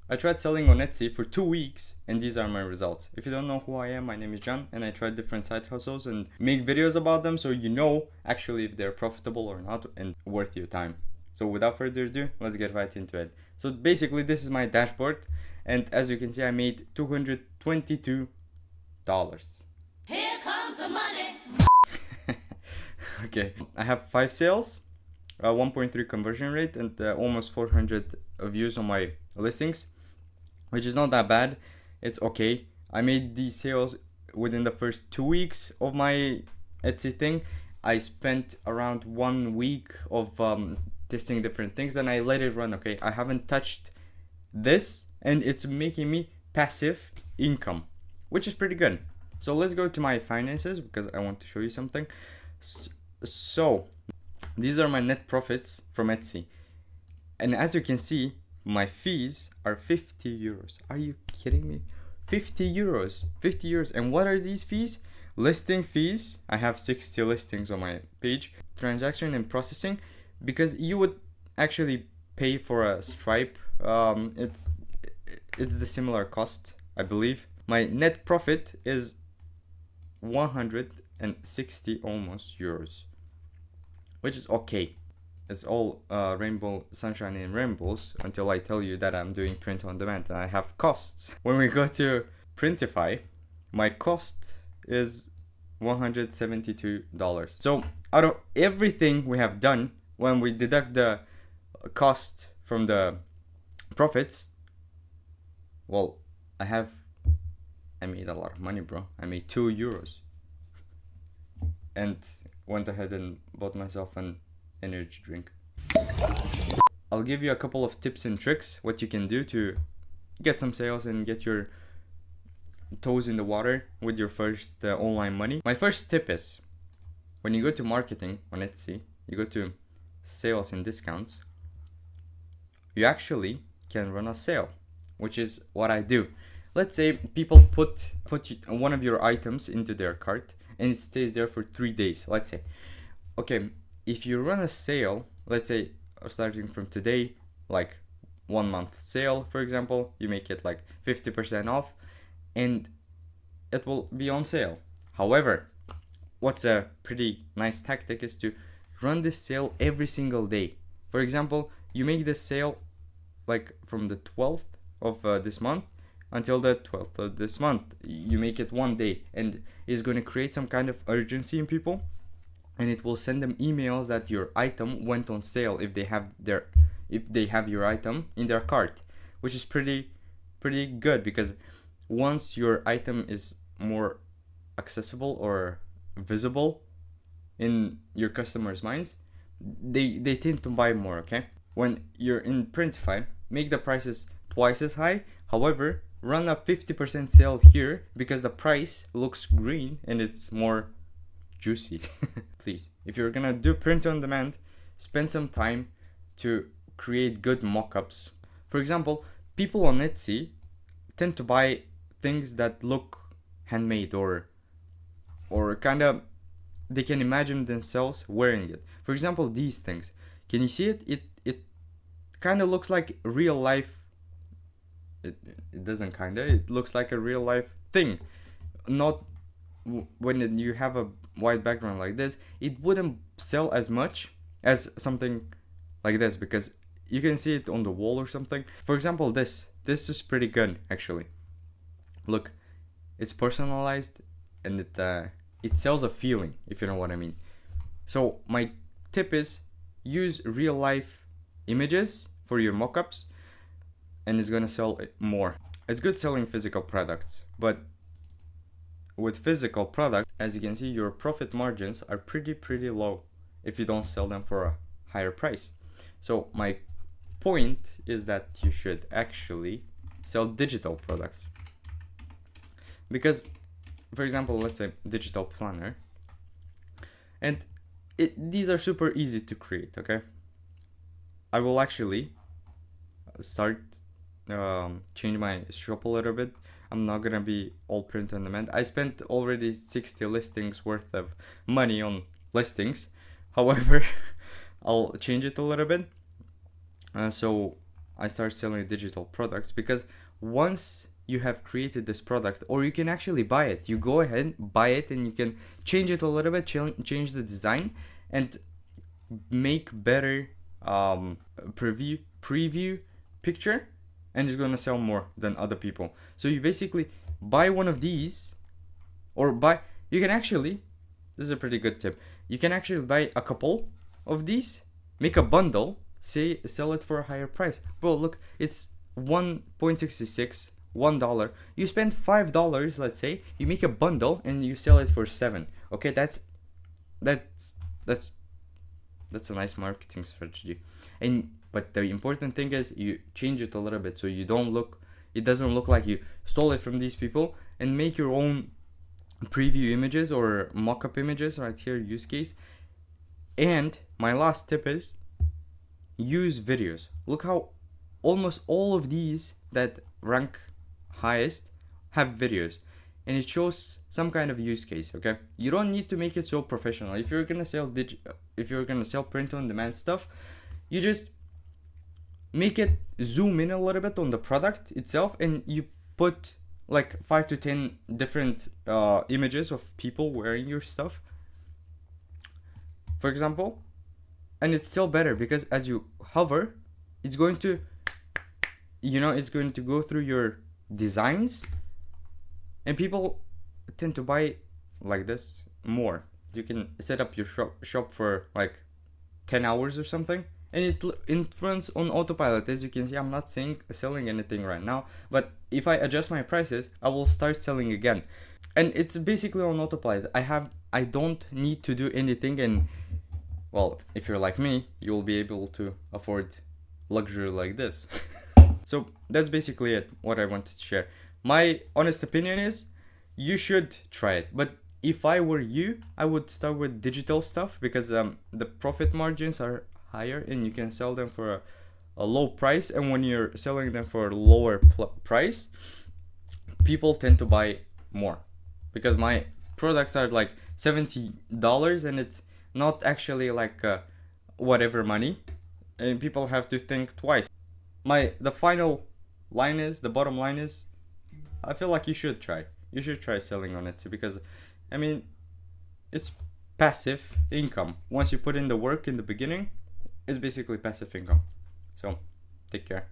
I tried selling on Etsy for 2 weeks and these are my results. If you don't know who I am, my name is John and I try different side hustles and make videos about them so you know actually if they're profitable or not and worth your time. So without further ado, let's get right into it. So basically this is my dashboard and as you can see I made $222. Here comes the money. Okay, I have 5 sales, 1.3 conversion rate and almost 400 views on my listings, which is not that bad. It's okay. I made these sales within the first 2 weeks of my Etsy thing. I spent around 1 week of testing different things and I let it run. Okay, I haven't touched this and it's making me passive income, which is pretty good. So let's go to my finances because I want to show you something. So these are my net profits from Etsy, and as you can see my fees are 50 euros. Are you kidding me? 50 euros. And what are these fees? Listing fees. I have 60 listings on my page. Transaction and processing, because you would actually pay for a Stripe. It's the similar cost, I believe. My net profit is 160 almost euros, which is okay. It's all rainbow, sunshine and rainbows until I tell you that I'm doing print on demand and I have costs. When we go to Printify, my cost is $172. So out of everything we have done, when we deduct the cost from the profits, well, I made a lot of money, bro. I made 2 euros and went ahead and bought myself an energy drink. I'll give you a couple of tips and tricks what you can do to get some sales and get your toes in the water with your first online money. My first tip is when you go to marketing on Etsy, you go to sales and discounts, you actually can run a sale, which is what I do. Let's say people put one of your items into their cart and it stays there for 3 days, let's say. Okay, if you run a sale, let's say starting from today, like 1 month sale, for example, you make it like 50% off and it will be on sale. However, what's a pretty nice tactic is to run this sale every single day. For example, you make this sale like from the 12th of this month until the 12th of this month. You make it 1 day and it's going to create some kind of urgency in people, and it will send them emails that your item went on sale if they have your item in their cart, which is pretty good, because once your item is more accessible or visible in your customers' minds, they tend to buy more. Okay, when you're in Printify, make the prices twice as high. However, run a 50% sale here because the price looks green and it's more juicy. Please, if you're gonna do print on demand, spend some time to create good mock-ups. For example, people on Etsy tend to buy things that look handmade or kind of they can imagine themselves wearing it. For example, these things, can you see it? It kind of looks like real life. It doesn't it looks like a real life thing. Not when you have a white background like this, it wouldn't sell as much as something like this, because you can see it on the wall or something. For example, this is pretty good actually. Look, it's personalized and it sells a feeling, if you know what I mean. So my tip is use real life images for your mockups and it's gonna sell more. It's good selling physical products, but with physical product, as you can see, your profit margins are pretty low if you don't sell them for a higher price. So my point is that you should actually sell digital products, because for example, let's say digital planner, and these are super easy to create. Okay, I will actually start change my shop a little bit. I'm not gonna be all print on demand. I spent already 60 listings worth of money on listings. However, I'll change it a little bit. So I started selling digital products, because once you have created this product, or you can actually buy it, you go ahead, buy it, and you can change it a little bit, change the design, and make better preview picture, and it's gonna sell more than other people. So you basically buy one of these, or you can actually, this is a pretty good tip, you can actually buy a couple of these, make a bundle, sell it for a higher price. Bro, look, it's 1.66, $1. You spend $5, let's say, you make a bundle and you sell it for $7. Okay, that's a nice marketing strategy. But the important thing is you change it a little bit, so it doesn't look like you stole it from these people, and make your own preview images or mock-up images right here, use case. And my last tip is use videos. Look how almost all of these that rank highest have videos, and it shows some kind of use case. Okay, you don't need to make it so professional. If you're gonna sell print on demand stuff, you just make it zoom in a little bit on the product itself, and you put like 5 to 10 different images of people wearing your stuff, for example. And it's still better, because as you hover, it's going to go through your designs, and people tend to buy like this more. You can set up your shop for like 10 hours or something, and it runs on autopilot. As you can see, I'm not selling anything right now, but if I adjust my prices, I will start selling again, and it's basically on autopilot. I don't need to do anything, and well, if you're like me, you'll be able to afford luxury like this. So that's basically it, what I wanted to share. My honest opinion is you should try it, but if I were you, I would start with digital stuff, because the profit margins are higher, and you can sell them for a low price. And when you're selling them for a lower price, people tend to buy more, because my products are like $70, and it's not actually like whatever money, and people have to think twice. The bottom line is, I feel like you should try selling on Etsy, because I mean, it's passive income. Once you put in the work in the beginning, it's basically passive income. So take care.